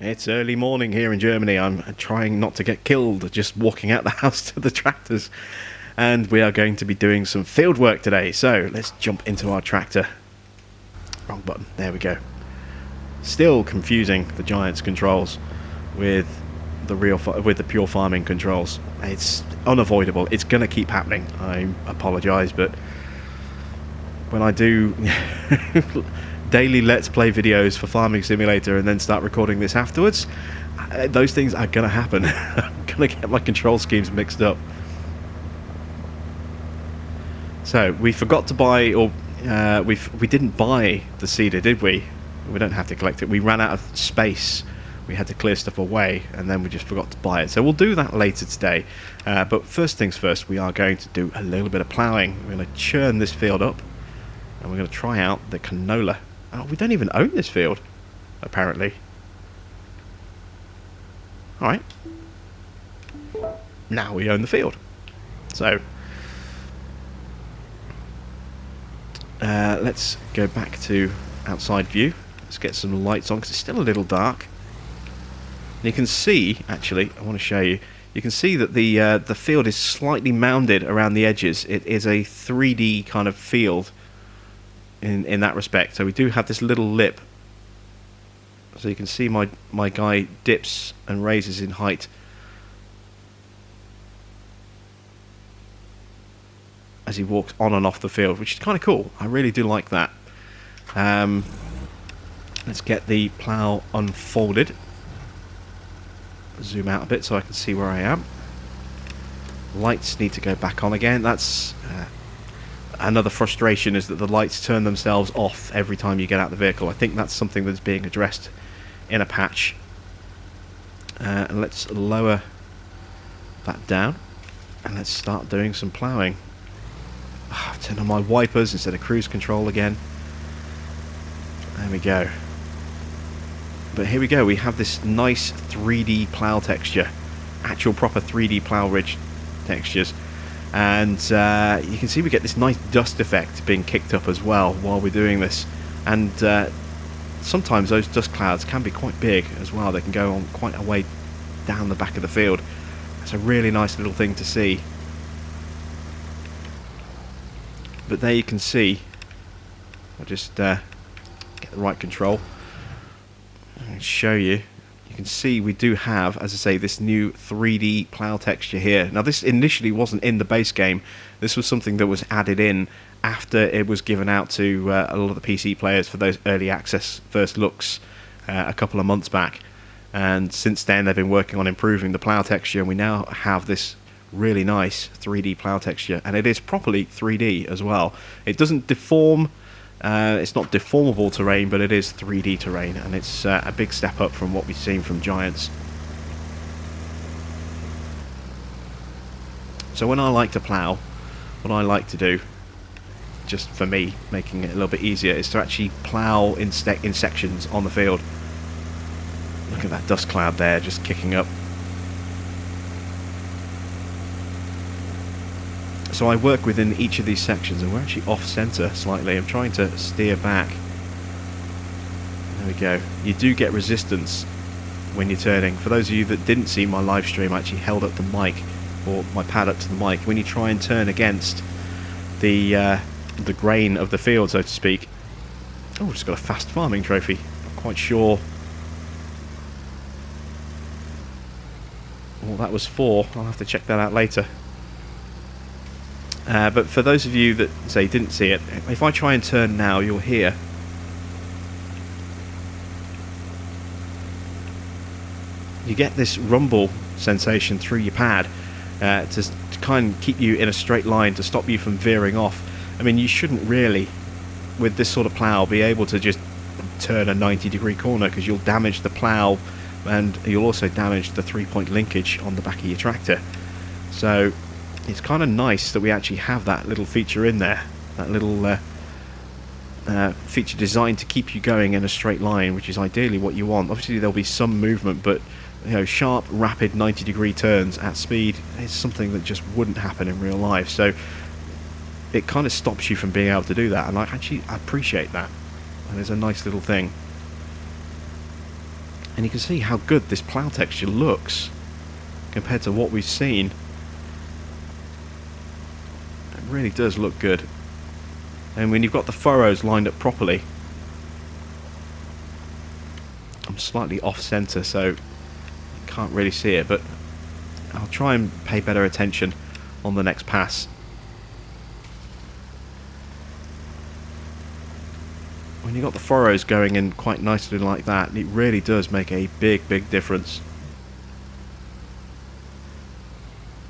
It's early morning here in Germany. I'm trying not to get killed just walking out the house to the tractors. And we are going to be doing some field work today. So let's jump into our tractor. Wrong button. There we go. Still confusing the Giants controls with the pure farming controls. It's unavoidable. It's going to keep happening. I apologise, but when I do daily Let's Play videos for Farming Simulator and then start recording this afterwards, those things are going to happen. I'm going to get my control schemes mixed up. So we forgot to buy, or we didn't buy the seeder, did we? We don't have to collect it. We ran out of space. We had to clear stuff away, and then we just forgot to buy it. So we'll do that later today. But first things first, we are going to do a little bit of ploughing. We're going to churn this field up, and we're going to try out the canola. Oh, we don't even own this field, apparently. Alright. Now we own the field. So, let's go back to outside view. Let's get some lights on, because it's still a little dark. And you can see, actually, I want to show you, you can see that the field is slightly mounded around the edges. It is a 3D kind of field in that respect. So we do have this little lip. So you can see my guy dips and raises in height. As he walks on and off the field, which is kind of cool. I really do like that. Let's get the plough unfolded. Zoom out a bit so I can see where I am. Lights need to go back on again. That's another frustration, is that the lights turn themselves off every time you get out the vehicle. I think that's something that's being addressed in a patch. And let's lower that down, and let's start doing some ploughing. I've turned on my wipers instead of cruise control again. There we go. But here we go, we have this nice 3D plough texture. Actual proper 3D plough ridge textures. And you can see we get this nice dust effect being kicked up as well while we're doing this. And sometimes those dust clouds can be quite big as well. They can go on quite a way down the back of the field. It's a really nice little thing to see. But there you can see, I'll just get the right control and show you. You can see we do have, as I say, this new 3D plough texture here. Now this initially wasn't in the base game. This was something that was added in after it was given out to a lot of the PC players for those early access first looks a couple of months back. And since then they've been working on improving the plough texture, and we now have this really nice 3D plough texture, and it is properly 3D as well. It doesn't deform. It's not deformable terrain, but it is 3D terrain, and it's a big step up from what we've seen from Giants. So when I like to plough, what I like to do, just for me, making it a little bit easier, is to actually plough in sections on the field. Look at that dust cloud there, just kicking up. So I work within each of these sections, and we're actually off-centre slightly. I'm trying to steer back. There we go. You do get resistance when you're turning. For those of you that didn't see my live stream, I actually held up the mic, or my pad up to the mic. When you try and turn against the grain of the field, so to speak. Oh, just got a fast farming trophy. Not quite sure what that was for. I'll have to check that out later. But for those of you that, say, didn't see it, if I try and turn now, you'll hear you get this rumble sensation through your pad to kind of keep you in a straight line, to stop you from veering off. I mean, you shouldn't really, with this sort of plough, be able to just turn a 90-degree corner, because you'll damage the plough, and you'll also damage the 3-point linkage on the back of your tractor. So it's kind of nice that we actually have that little feature in there, that little feature designed to keep you going in a straight line, which is ideally what you want. Obviously there'll be some movement, but you know, sharp, rapid 90-degree turns at speed is something that just wouldn't happen in real life. So it kind of stops you from being able to do that, and I appreciate that. And it's a nice little thing. And you can see how good this plough texture looks compared to what we've seen. It really does look good. And when you've got the furrows lined up properly, I'm slightly off centre, so you can't really see it, but I'll try and pay better attention on the next pass. When you've got the furrows going in quite nicely like that, it really does make a big difference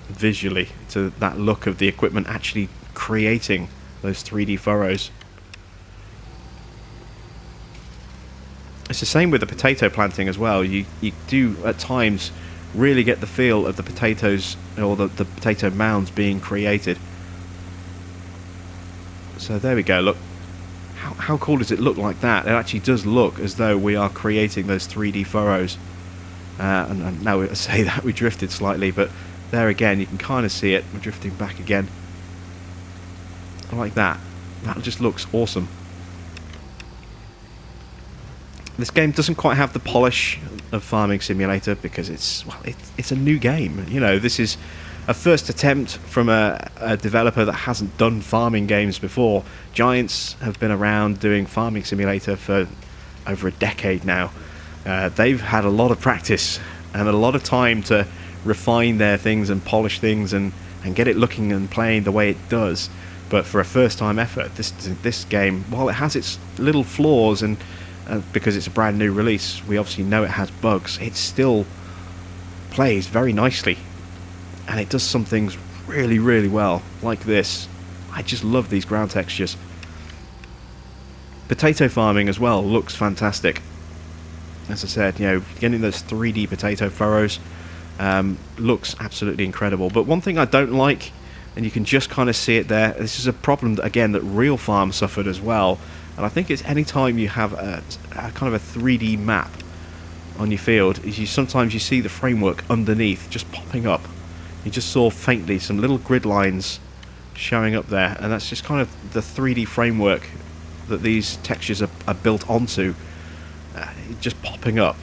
visually to that look of the equipment actually creating those 3D furrows. It's the same with the potato planting as well. You do at times really get the feel of the potatoes, or the potato mounds being created. So there we go, look. How cool does it look like that? It actually does look as though we are creating those 3D furrows. And now I say that, we drifted slightly, but there again, you can kind of see it. We're drifting back again. I like that. That just looks awesome. This game doesn't quite have the polish of Farming Simulator because it's a new game. You know, this is a first attempt from a developer that hasn't done farming games before. Giants have been around doing Farming Simulator for over a decade now. They've had a lot of practice and a lot of time to refine their things and polish things and get it looking and playing the way it does. But for a first-time effort, this game, while it has its little flaws, and because it's a brand new release, we obviously know it has bugs, it still plays very nicely. And it does some things really well, like this. I just love these ground textures. Potato farming as well looks fantastic. As I said, you know, getting those 3D potato furrows looks absolutely incredible. But one thing I don't like, and you can just kind of see it there, this is a problem that, again, that Real Farm suffered as well. And I think it's any time you have a kind of a 3D map on your field, is sometimes you see the framework underneath just popping up. You just saw faintly some little grid lines showing up there, and that's just kind of the 3D framework that these textures are built onto, just popping up.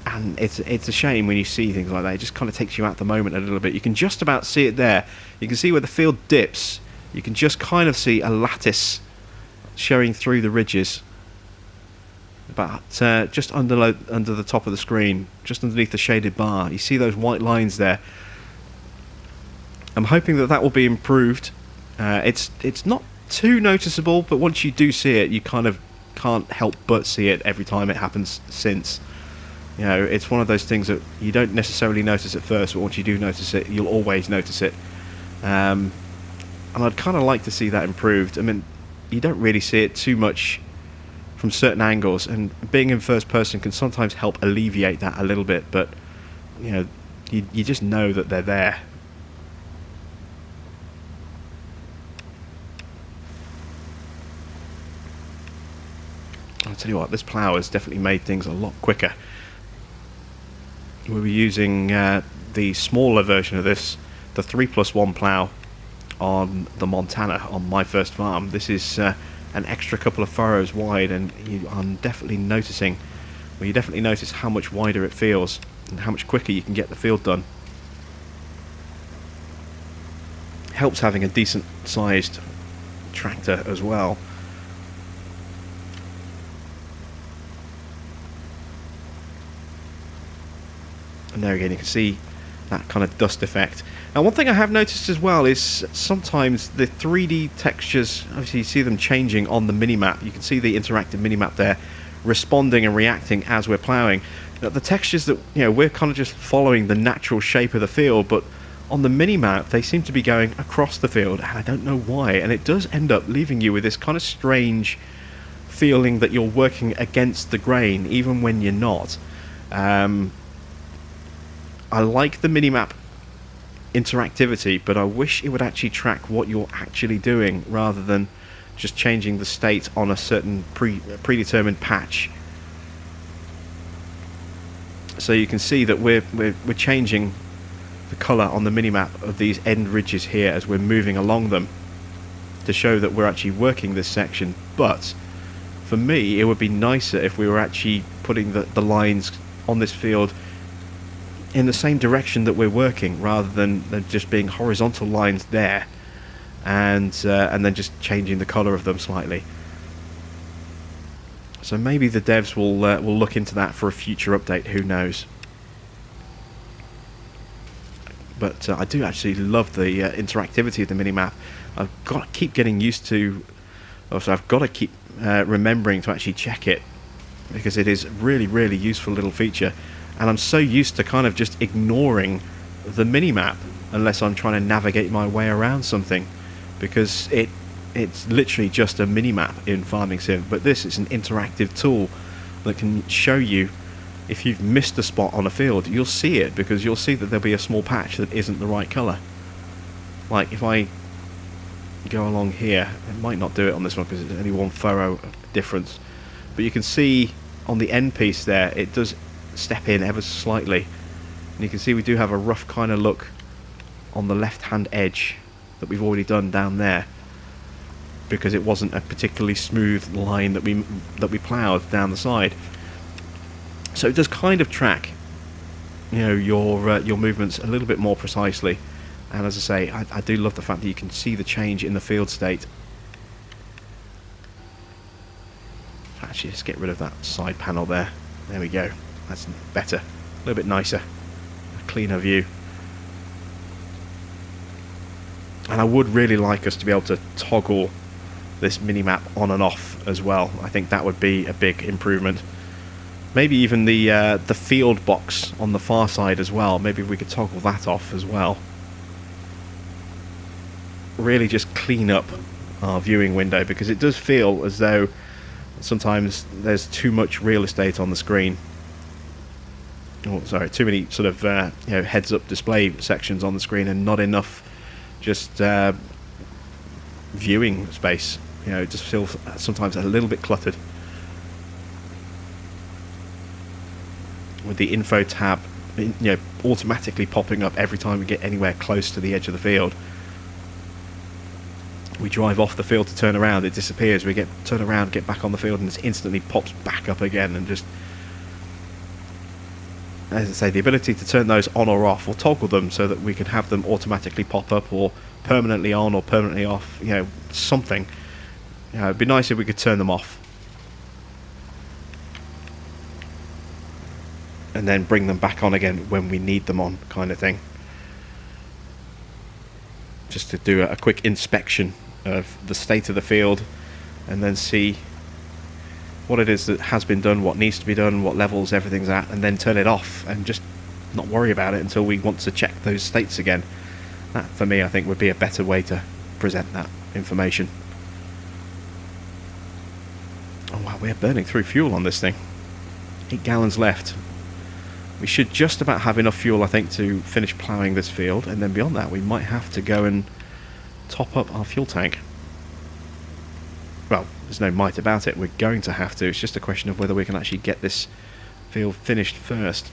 And it's a shame when you see things like that. It just kind of takes you out the moment a little bit. You can just about see it there. You can see where the field dips. You can just kind of see a lattice showing through the ridges, about just under the top of the screen, just underneath the shaded bar. You see those white lines there. I'm hoping that will be improved. It's not too noticeable, but once you do see it, you kind of can't help but see it every time it happens since. You know, it's one of those things that you don't necessarily notice at first, but once you do notice it, you'll always notice it. And I'd kind of like to see that improved. I mean, you don't really see it too much from certain angles, and being in first person can sometimes help alleviate that a little bit, but you know, you just know that they're there. I'll tell you what, this plough has definitely made things a lot quicker. We were using the smaller version of this, the 3+1 plough, on the Montana, on my first farm. This is an extra couple of furrows wide, and you definitely notice how much wider it feels and how much quicker you can get the field done. Helps having a decent sized tractor as well. And there again, you can see that kind of dust effect. Now, one thing I have noticed as well is sometimes the 3D textures, obviously you see them changing on the minimap. You can see the interactive minimap there responding and reacting as we're ploughing. Now, the textures that, you know, we're kind of just following the natural shape of the field, but on the minimap they seem to be going across the field, and I don't know why. And it does end up leaving you with this kind of strange feeling that you're working against the grain, even when you're not. I like the minimap interactivity, but I wish it would actually track what you're actually doing rather than just changing the state on a certain predetermined patch. So you can see that we're changing the colour on the minimap of these end ridges here as we're moving along them to show that we're actually working this section. But for me, it would be nicer if we were actually putting the lines on this field in the same direction that we're working, rather than just being horizontal lines there, and then just changing the colour of them slightly. So maybe the devs will look into that for a future update. Who knows? But I do actually love the interactivity of the minimap. I've got to keep getting used to. Also, I've got to keep remembering to actually check it, because it is really, really useful little feature. And I'm so used to kind of just ignoring the minimap unless I'm trying to navigate my way around something, because it's literally just a minimap in Farming Sim. But this is an interactive tool that can show you if you've missed a spot on a field. You'll see it, because you'll see that there'll be a small patch that isn't the right colour. Like if I go along here, it might not do it on this one because it's only one furrow difference, but you can see on the end piece there it does step in ever so slightly, and you can see we do have a rough kind of look on the left hand edge that we've already done down there, because it wasn't a particularly smooth line that we ploughed down the side. So it does kind of track, you know, your movements a little bit more precisely. And as I say, I do love the fact that you can see the change in the field state. Actually, let's get rid of that side panel there. There we go. That's better. A little bit nicer. A cleaner view. And I would really like us to be able to toggle this minimap on and off as well. I think that would be a big improvement. Maybe even the field box on the far side as well. Maybe we could toggle that off as well. Really just clean up our viewing window, because it does feel as though sometimes there's too much real estate on the screen. Oh, sorry, too many sort of you know, heads-up display sections on the screen, and not enough just viewing space. You know, it just feels sometimes a little bit cluttered. With the info tab, you know, automatically popping up every time we get anywhere close to the edge of the field. We drive off the field to turn around, it disappears. We turn around, get back on the field, and it instantly pops back up again. And just, as I say, the ability to turn those on or off, or toggle them so that we could have them automatically pop up, or permanently on or permanently off. You know, something. You know, it'd be nice if we could turn them off, and then bring them back on again when we need them on, kind of thing. Just to do a quick inspection of the state of the field, and then see what it is that has been done, what needs to be done, what levels everything's at, and then turn it off and just not worry about it until we want to check those states again. That, for me, I think would be a better way to present that information. Oh wow, we're burning through fuel on this thing. 8 gallons left. We should just about have enough fuel, I think, to finish ploughing this field, and then beyond that we might have to go and top up our fuel tank. Well, there's no might about it, we're going to have to. It's just a question of whether we can actually get this field finished first.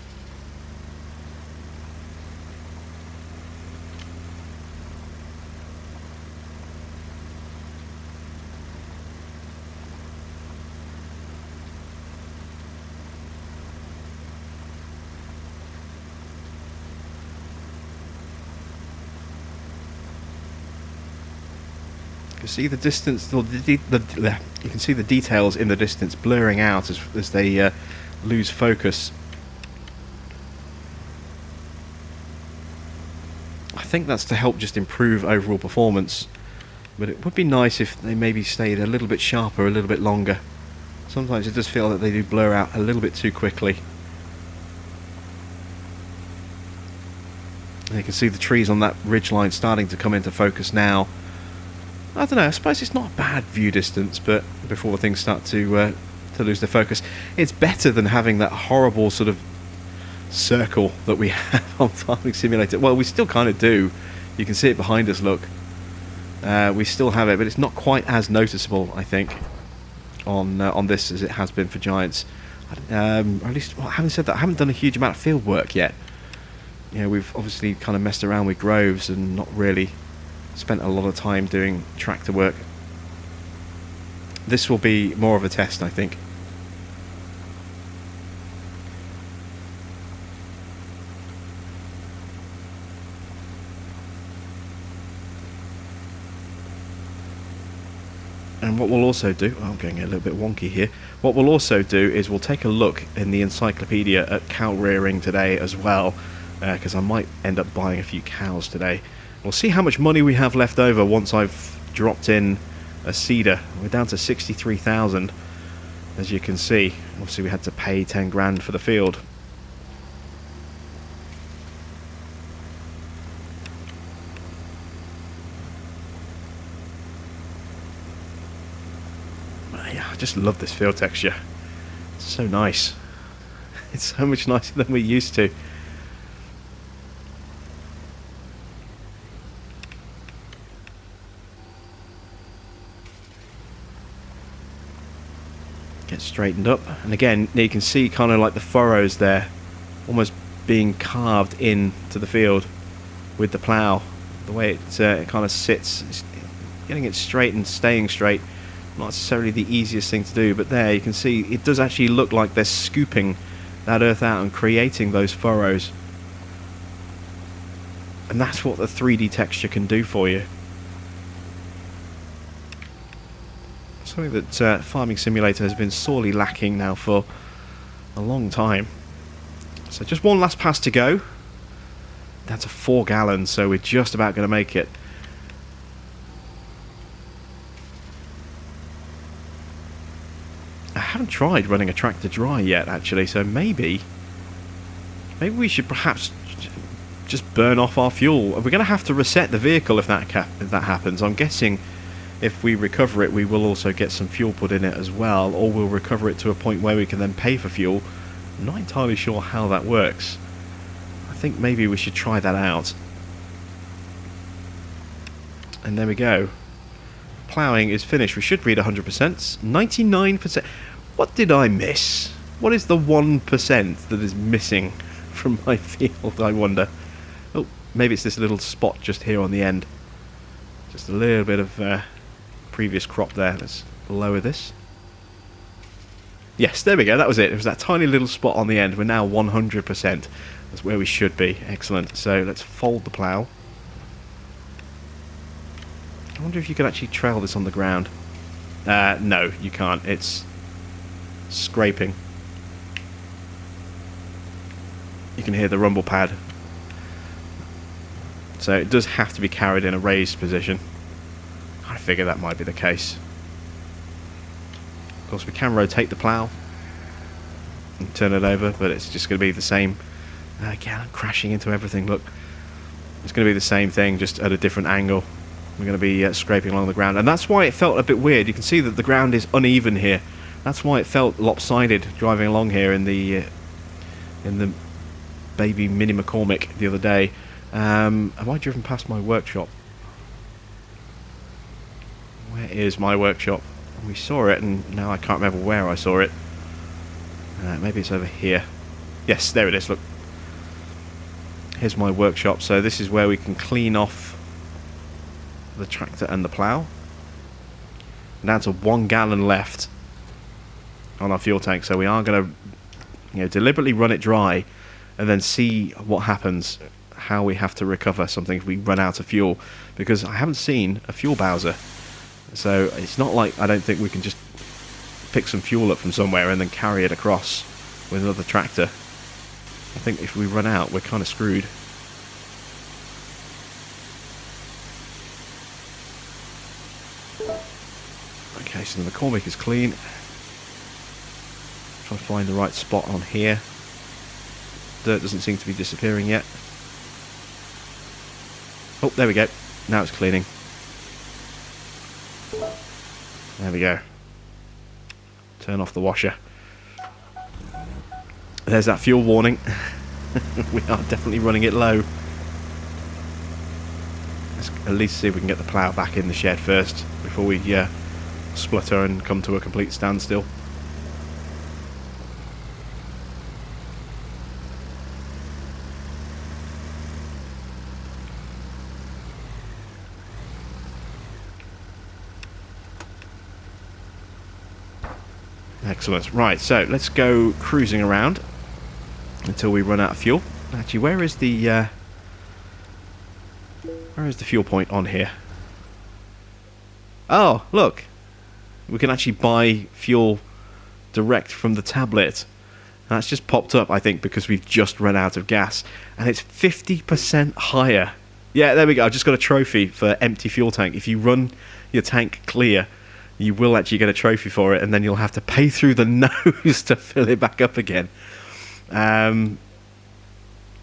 You can see the distance, you can see the details in the distance blurring out as they lose focus. I think that's to help just improve overall performance, but it would be nice if they maybe stayed a little bit sharper, a little bit longer. Sometimes it does feel that they do blur out a little bit too quickly. And you can see the trees on that ridgeline starting to come into focus now. I don't know, I suppose it's not a bad view distance, but before things start to lose their focus, it's better than having that horrible sort of circle that we have on Farming Simulator. Well, we still kind of do. You can see it behind us, look. We still have it, but it's not quite as noticeable, I think, on this as it has been for Giants. Or at least, well, having said that, I haven't done a huge amount of field work yet. You know, we've obviously kind of messed around with groves and not really spent a lot of time doing tractor work. This will be more of a test, I think. And what we'll also do, I'm getting a little bit wonky here. What we'll also do is we'll take a look in the encyclopedia at cow rearing today as well, because I might end up buying a few cows today. We'll see how much money we have left over once I've dropped in a seeder. We're down to 63,000, as you can see. Obviously we had to pay 10 grand for the field. I just love this field texture. It's so nice. It's so much nicer than we're used to. Get straightened up, and again you can see kind of like the furrows there, almost being carved into the field with the plough. The way it kind of sits, it's getting it straight and staying straight. Not necessarily the easiest thing to do, but there you can see it does actually look like they're scooping that earth out and creating those furrows. And that's what the 3D texture can do for you. Something that Farming Simulator has been sorely lacking now for a long time. So just one last pass to go. That's a 4 gallons, so we're just about going to make it. I haven't tried running a tractor dry yet, actually, so maybe we should perhaps just burn off our fuel. We're going to have to reset the vehicle if that happens. I'm guessing if we recover it, we will also get some fuel put in it as well, or we'll recover it to a point where we can then pay for fuel. I'm not entirely sure how that works. I think maybe we should try that out. And there we go. Plowing is finished. We should read 100%. 99%. What did I miss? What is the 1% that is missing from my field, I wonder? Oh, maybe it's this little spot just here on the end. Just a little bit of previous crop there. Let's lower this. Yes, there we go. That was it. It was that tiny little spot on the end. We're now 100%. That's where we should be. Excellent. So let's fold the plough. I wonder if you can actually trail this on the ground. No, you can't. It's scraping. You can hear the rumble pad. So it does have to be carried in a raised position. I figure that might be the case. Of course, we can rotate the plough and turn it over, but it's just going to be the same. Again, I'm crashing into everything. Look, it's going to be the same thing, just at a different angle. We're going to be scraping along the ground, and that's why it felt a bit weird. You can see that the ground is uneven here. That's why it felt lopsided driving along here in the baby Mini McCormick the other day. Have I driven past my workshop? Where is my workshop? We saw it, and now I can't remember where I saw it. Maybe it's over here. Yes, there it is. Look, here's my workshop. So this is where we can clean off the tractor and the plough. Down to 1 gallon left on our fuel tank, so we are going to, deliberately run it dry and then see what happens, how we have to recover something if we run out of fuel, because I haven't seen a fuel bowser. So it's not like, I don't think we can just pick some fuel up from somewhere and then carry it across with another tractor. I think if we run out, we're kind of screwed. Okay, so the McCormick is clean. Try to find the right spot on here. Dirt doesn't seem to be disappearing yet. Oh, there we go. Now it's cleaning. There we go. Turn off the washer. There's that fuel warning. We are definitely running it low. Let's at least see if we can get the plough back in the shed first before we splutter and come to a complete standstill. Excellent. Right, so let's go cruising around until we run out of fuel. Actually, where is the fuel point on here? Oh, look. We can actually buy fuel direct from the tablet. That's just popped up, I think, because we've just run out of gas. And it's 50% higher. Yeah, there we go. I just got a trophy for empty fuel tank. If you run your tank clear, you will actually get a trophy for it, and then you'll have to pay through the nose to fill it back up again.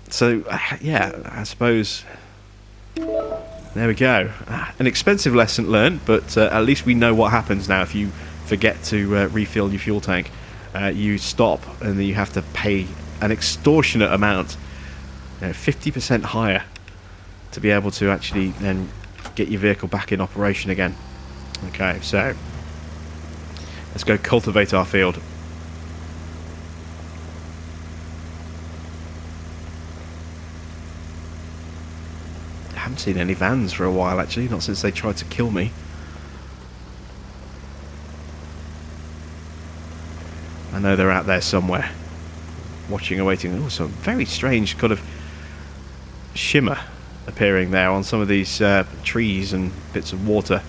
So, yeah, I suppose... There we go. An expensive lesson learned, but at least we know what happens now if you forget to refill your fuel tank. You stop, and then you have to pay an extortionate amount, 50% higher, to be able to actually then get your vehicle back in operation again. Okay, so let's go cultivate our field. I haven't seen any vans for a while, actually, not since they tried to kill me. I know they're out there somewhere, watching and waiting. Oh, some very strange kind of shimmer appearing there on some of these trees and bits of water.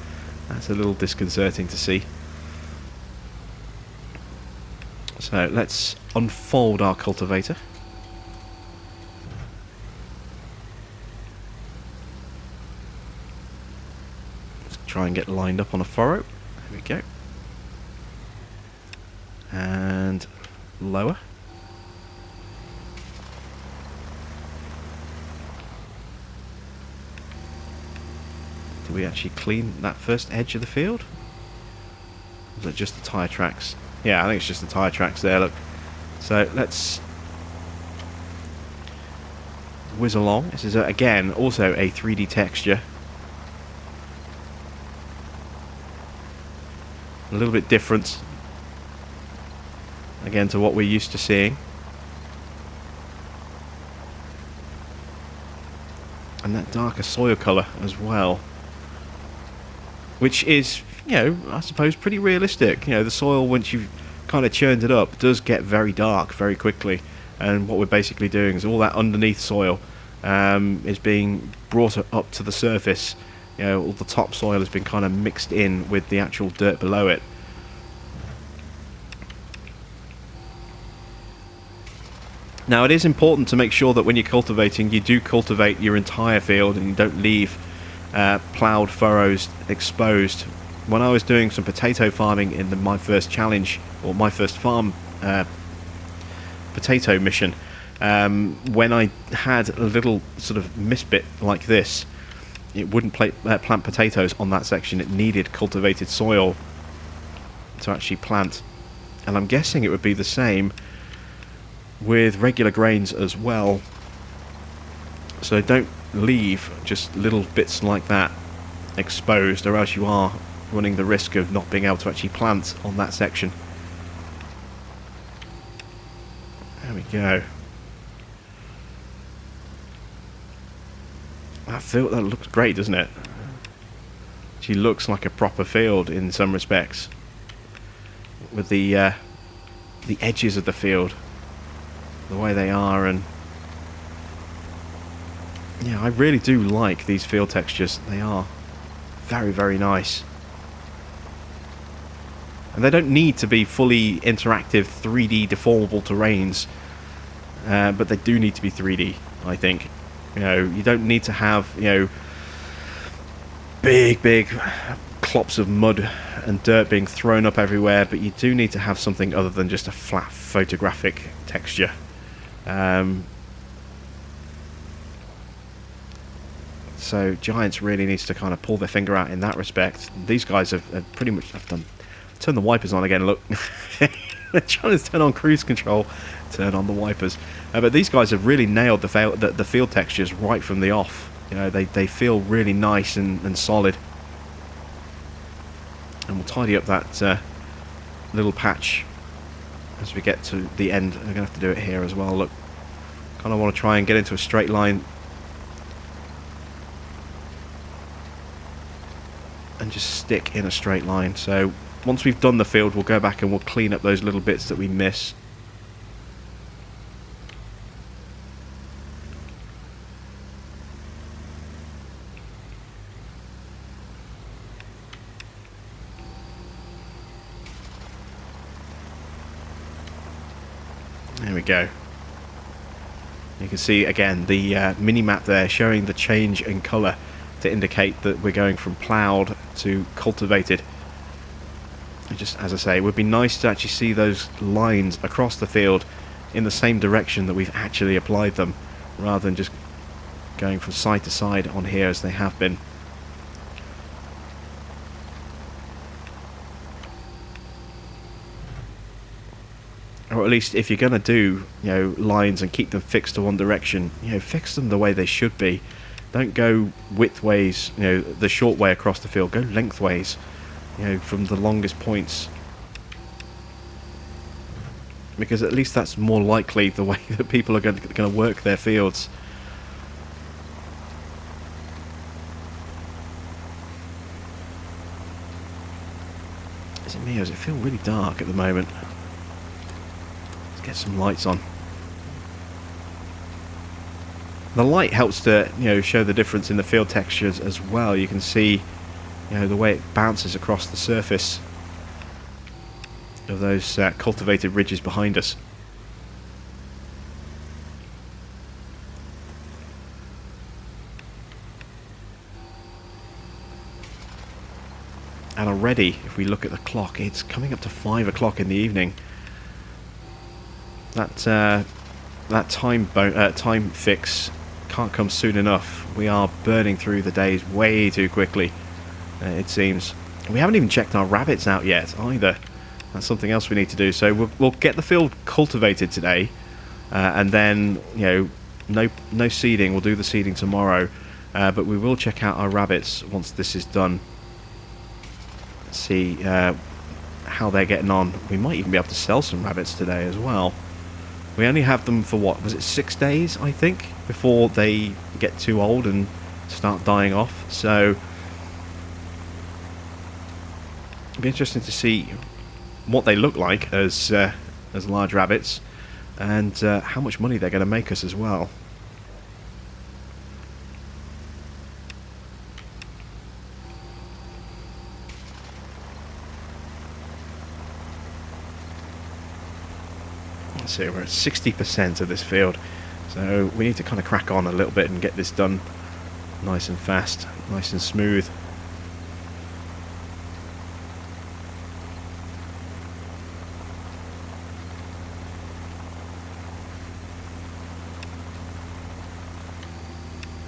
That's a little disconcerting to see. So let's unfold our cultivator. Let's try and get lined up on a furrow. There we go. And lower. Did we actually clean that first edge of the field? Or was it just the tyre tracks? Yeah, I think it's just the tyre tracks there, look. So let's whiz along. This is, again, also a 3D texture. A little bit different, again, to what we're used to seeing. And that darker soil colour as well, which is, I suppose pretty realistic. The soil, once you've kind of churned it up, does get very dark very quickly, and what we're basically doing is all that underneath soil is being brought up to the surface. All the topsoil has been kind of mixed in with the actual dirt below it. Now, it is important to make sure that when you're cultivating, you do cultivate your entire field and you don't leave ploughed furrows exposed. When I was doing some potato farming in my first challenge, or my first farm potato mission, when I had a little sort of misbit like this, it wouldn't plant potatoes on that section. It needed cultivated soil to actually plant. And I'm guessing it would be the same with regular grains as well. So don't leave just little bits like that exposed, or else you are running the risk of not being able to actually plant on that section. There we go. That looks great, doesn't it? She looks like a proper field in some respects, with the edges of the field the way they are. And yeah, I really do like these field textures. They are very, very nice. And they don't need to be fully interactive 3D deformable terrains, but they do need to be 3D, I think. You don't need to have, big clops of mud and dirt being thrown up everywhere, but you do need to have something other than just a flat photographic texture. So Giants really needs to kind of pull their finger out in that respect. These guys have pretty much turn the wipers on again. Look, they're trying to turn on cruise control, turn on the wipers. But these guys have really nailed the field textures right from the off. They feel really nice and solid. And we'll tidy up that little patch as we get to the end. I'm going to have to do it here as well. Look, kind of want to try and get into a straight line and just stick in a straight line. So once we've done the field, we'll go back and we'll clean up those little bits that we miss. we go. You can see again the mini-map there showing the change in colour to indicate that we're going from ploughed to cultivated. And just as I say, it would be nice to actually see those lines across the field in the same direction that we've actually applied them, rather than just going from side to side on here as they have been. Or at least if you're going to do, lines and keep them fixed to one direction, fix them the way they should be. Don't go widthways, the short way across the field. Go lengthways, from the longest points. Because at least that's more likely the way that people are going to work their fields. Is it me or does it feel really dark at the moment? Let's get some lights on. The light helps to show the difference in the field textures as well. You can see the way it bounces across the surface of those cultivated ridges behind us. And already, if we look at the clock, it's coming up to 5 o'clock in the evening. That time fix can't come soon enough. We are burning through the days way too quickly, it seems. We haven't even checked our rabbits out yet either. That's something else we need to do. So we'll get the field cultivated today, and then no seeding. We'll do the seeding tomorrow, but we will check out our rabbits once this is done. Let's see how they're getting on. We might even be able to sell some rabbits today as well. We only have them for what was it, 6 days, I think, before they get too old and start dying off. So it'll be interesting to see what they look like as large rabbits, and how much money they're going to make us as well. Let's see, we're at 60% of this field, so we need to kind of crack on a little bit and get this done nice and fast, nice and smooth.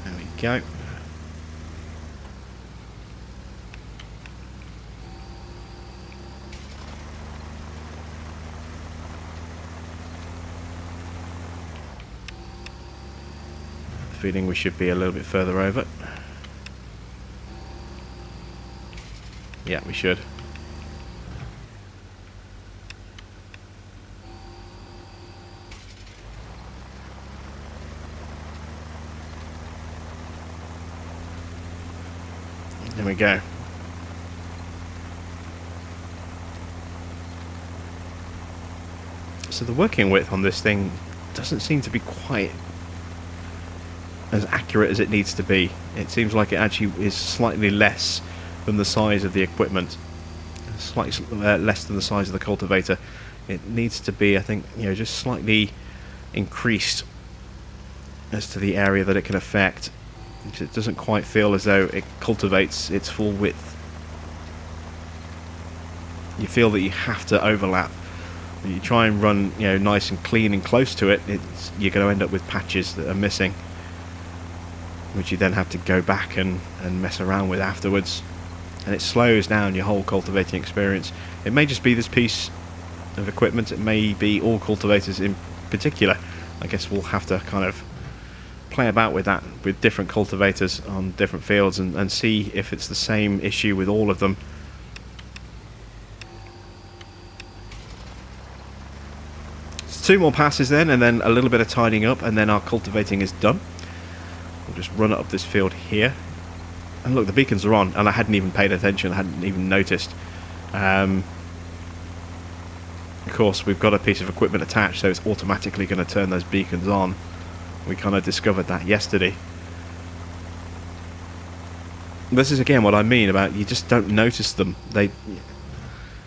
There we go. Feeling we should be a little bit further over. Yeah, we should. There we go. So the working width on this thing doesn't seem to be quite as accurate as it needs to be. It seems like it actually is slightly less than the size of the equipment, slightly less than the size of the cultivator. It needs to be, I think, just slightly increased as to the area that it can affect. It doesn't quite feel as though it cultivates its full width. You feel that you have to overlap. When you try and run nice and clean and close to it, you're going to end up with patches that are missing, which you then have to go back and mess around with afterwards, and it slows down your whole cultivating experience. It may just be this piece of equipment, it may be all cultivators in particular. I guess we'll have to kind of play about with that, with different cultivators on different fields, and see if it's the same issue with all of them. So 2 more passes then, and then a little bit of tidying up, and then our cultivating is done. We'll just run it up this field here. And look, the beacons are on, and I hadn't even paid attention, I hadn't even noticed. Of course, we've got a piece of equipment attached, so it's automatically going to turn those beacons on. We kind of discovered that yesterday. This is again what I mean about you just don't notice them.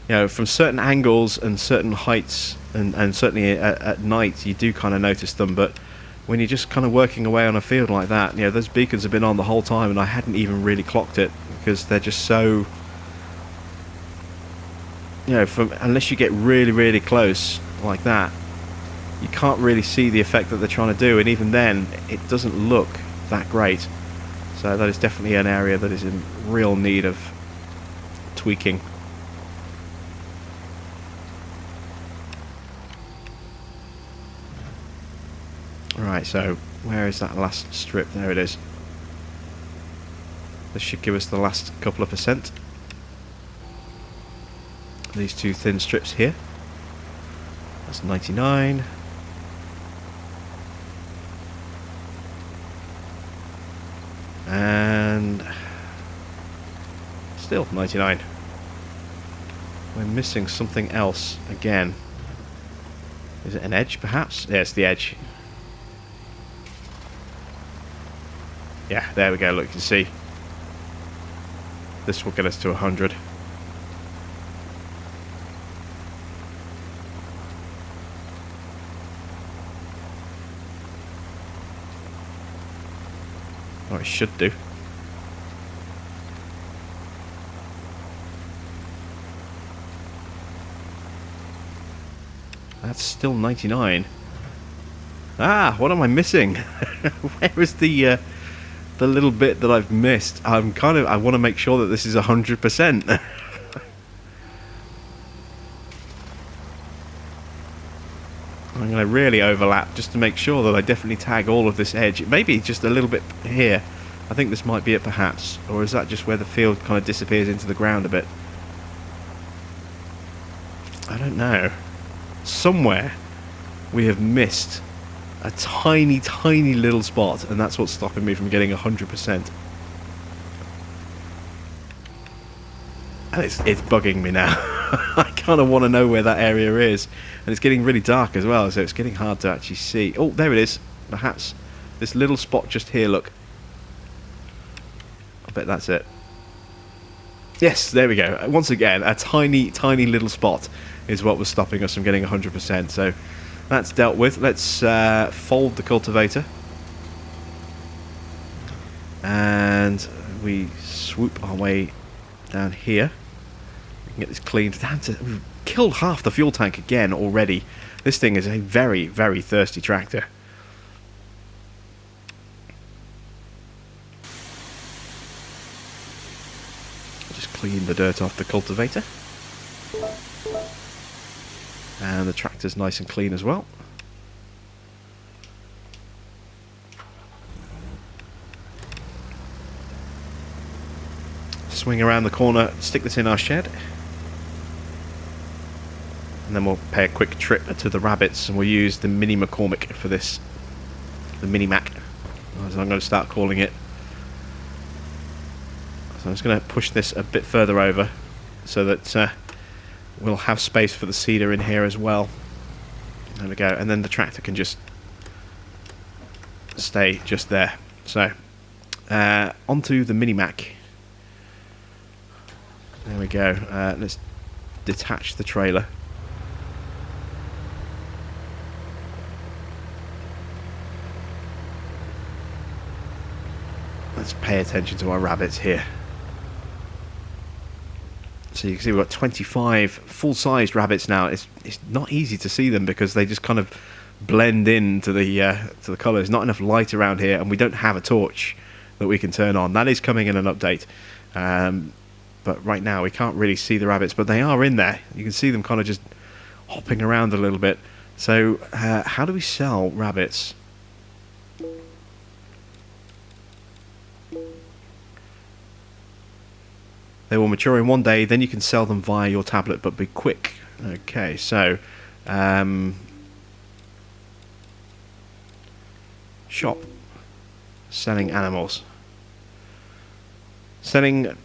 You know, from certain angles and certain heights, and certainly at night, you do kind of notice them. But when you're just kind of working away on a field like that, you know, those beacons have been on the whole time, and I hadn't even really clocked it because they're just so. You know, unless you get really, really close like that, you can't really see the effect that they're trying to do, and even then, it doesn't look that great. So that is definitely an area that is in real need of tweaking. Alright, so where is that last strip? There it is. This should give us the last couple of percent. These two thin strips here. That's 99. And still 99. We're missing something else again. Is it an edge, perhaps? Yeah, it's the edge. Yeah, there we go. Look, you can see. This will get us to 100. Or it should do. That's still 99. Ah, what am I missing? Where is the little bit that I've missed? I want to make sure that this is 100%. I'm going to really overlap just to make sure that I definitely tag all of this edge. Maybe just a little bit here. I think this might be it perhaps. Or is that just where the field kind of disappears into the ground a bit? I don't know. Somewhere we have missed a tiny, tiny little spot, and that's what's stopping me from getting 100%. And it's bugging me now. I kind of want to know where that area is. And it's getting really dark as well, so it's getting hard to actually see. Oh, there it is. Perhaps this little spot just here, look. I bet that's it. Yes, there we go. Once again, a tiny, tiny little spot is what was stopping us from getting 100%. So that's dealt with. Let's fold the cultivator. And we swoop our way down here. We can get this cleaned down to... We've killed half the fuel tank again already. This thing is a very, very thirsty tractor. Just clean the dirt off the cultivator. And the tractor's nice and clean as well. Swing around the corner, stick this in our shed. And then we'll pay a quick trip to the rabbits, and we'll use the Mini McCormick for this. The Mini Mac, as I'm going to start calling it. So I'm just going to push this a bit further over so that we'll have space for the seeder in here as well. There we go. And then the tractor can just stay just there. So, onto the Mini Mac. There we go. Let's detach the trailer. Let's pay attention to our rabbits here. So you can see we've got 25 full-sized rabbits now. It's not easy to see them because they just kind of blend into the colour. There's not enough light around here, and we don't have a torch that we can turn on. That is coming in an update. But right now we can't really see the rabbits, but they are in there. You can see them kind of just hopping around a little bit. So how do we sell rabbits? They will mature in 1 day, then you can sell them via your tablet, but be quick. Okay, so shop, selling animals. Selling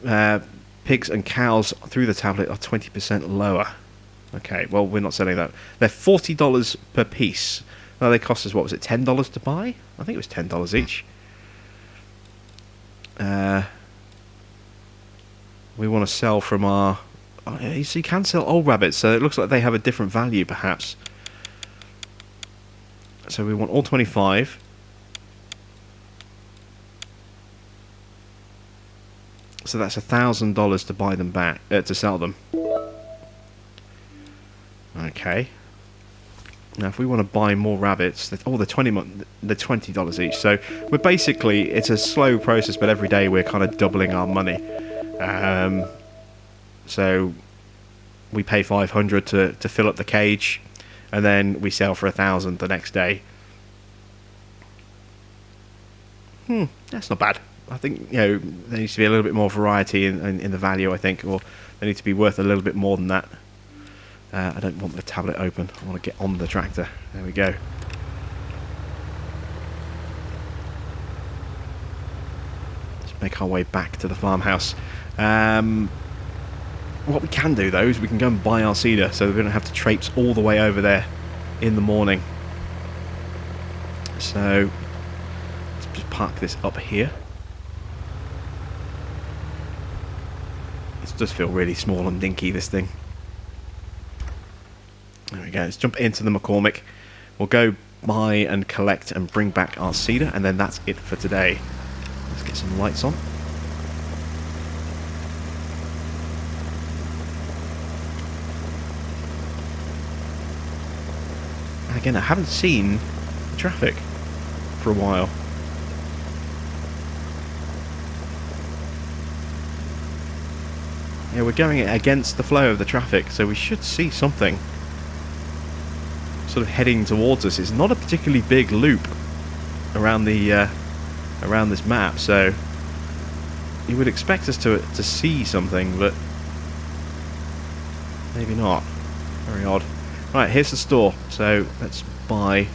pigs and cows through the tablet are 20% lower. Okay, well, we're not selling that. They're $40 per piece. Well, they cost us, what was it, $10 to buy? I think it was $10 each. We want to sell from our Oh, yeah, so you can sell old rabbits, so it looks like they have a different value, perhaps. So we want all 25. So that's $1,000 to buy them back, to sell them. Okay. Now, if we want to buy more rabbits, they're $20 each. So we're basically, it's a slow process, but every day we're kind of doubling our money. So we pay 500 to fill up the cage, and then we sell for 1,000 the next day. That's not bad. I think, there needs to be a little bit more variety in the value, I think, or they need to be worth a little bit more than that. I don't want the tablet open. I want to get on the tractor. There we go. Let's make our way back to the farmhouse. What we can do, though, is we can go and buy our cedar, so we don't have to traipse all the way over there in the morning. So let's just park this up here. It does feel really small and dinky, this thing. There we go. Let's jump into the McCormick. We'll go buy and collect and bring back our cedar, and then that's it for today. Let's get some lights on. And again, I haven't seen the traffic for a while. Yeah, we're going against the flow of the traffic, so we should see something sort of heading towards us. It's not a particularly big loop around the around this map, so you would expect us to see something, but maybe not. Very odd. Right, here's the store, so let's buy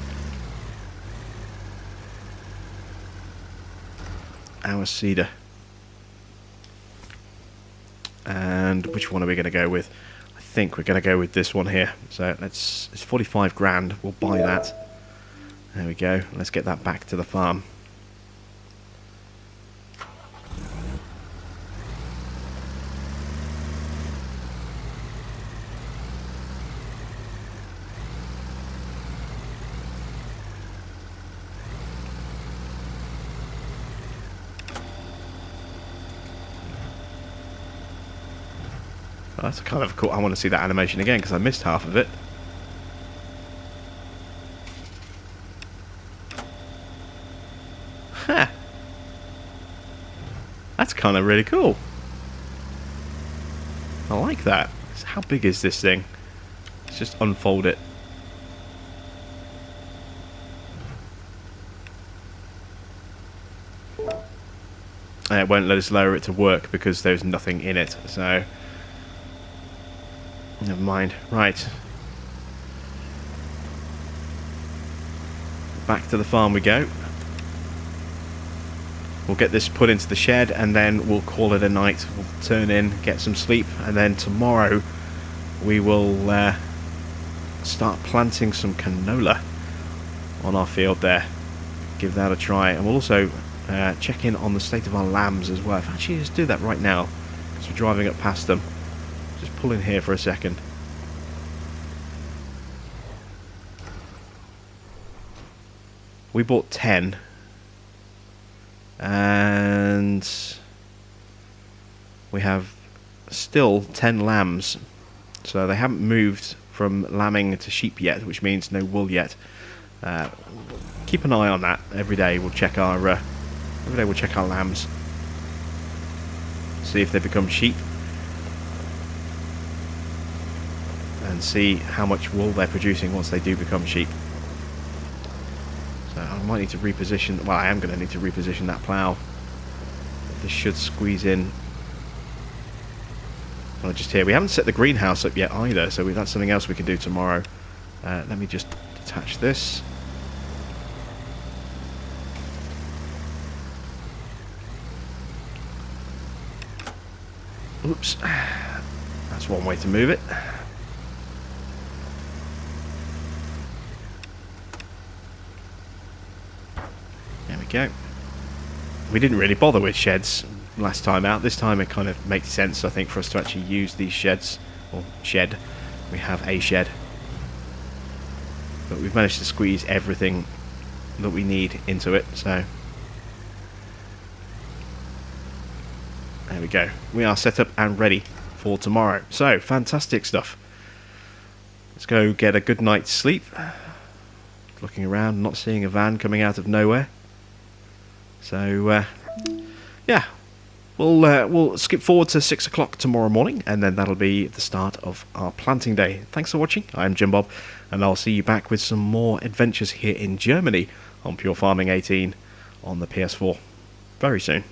our cedar. And which one are we going to go with? I think we're going to go with this one here. So it's 45 grand. We'll buy that. There we go. Let's get that back to the farm. Oh, that's kind of cool. I want to see that animation again because I missed half of it. Ha! That's kind of really cool. I like that. How big is this thing? Let's just unfold it. And it won't let us lower it to work because there's nothing in it, so never mind. Right. Back to the farm we go. We'll get this put into the shed and then we'll call it a night. We'll turn in, get some sleep, and then tomorrow we will start planting some canola on our field there. Give that a try. And we'll also check in on the state of our lambs as well. Actually, just do that right now because we're driving up past them. Just pull in here for a second. We bought 10. And we have still 10 lambs. So they haven't moved from lambing to sheep yet, which means no wool yet. Keep an eye on that. Every day we'll check our lambs. See if they become sheep. And see how much wool they're producing once they do become sheep. So I might need to reposition. Well, I am going to need to reposition that plough. This should squeeze in. Well, just here. We haven't set the greenhouse up yet either, so that's something else we can do tomorrow. Let me just detach this. Oops. That's one way to move it. There we go. We didn't really bother with sheds last time out. This time it kind of makes sense, I think, for us to actually use these sheds, or shed. We have a shed, but we've managed to squeeze everything that we need into it, so there we go. We are set up and ready for tomorrow. So, fantastic stuff. Let's go get a good night's sleep. Looking around, not seeing a van coming out of nowhere. So, yeah, we'll skip forward to 6 o'clock tomorrow morning, and then that'll be the start of our planting day. Thanks for watching. I'm Jim Bob, and I'll see you back with some more adventures here in Germany on Pure Farming 18 on the PS4 very soon.